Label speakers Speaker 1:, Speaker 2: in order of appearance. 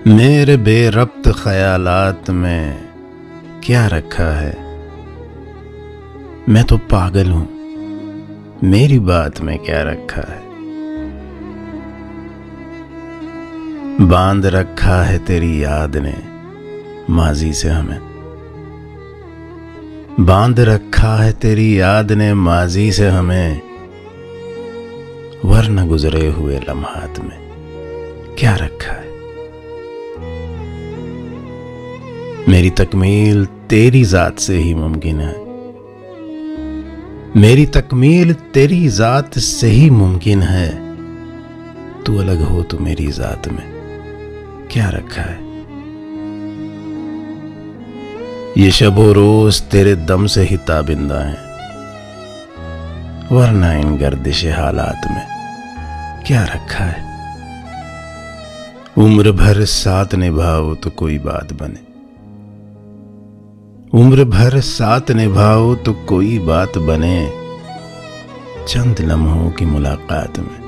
Speaker 1: मेरे बेरब्त ख्यालात में क्या रखा है। मैं तो पागल हूं, मेरी बात में क्या रखा है। बांध रखा है तेरी याद ने माजी से हमें, बांध रखा है तेरी याद ने माजी से हमें, वरना गुजरे हुए लम्हात में क्या रखा है। मेरी तकमील तेरी जात से ही मुमकिन है, मेरी तकमील तेरी जात से ही मुमकिन है। तू अलग हो तो मेरी जात में क्या रखा है। ये शबो रोज तेरे दम से ही ताबिंदा है, वरना इन गर्दिश हालात में क्या रखा है। उम्र भर साथ निभाओ तो कोई बात बने, उम्र भर साथ निभाओ तो कोई बात बने। चंद लम्हों की मुलाकात में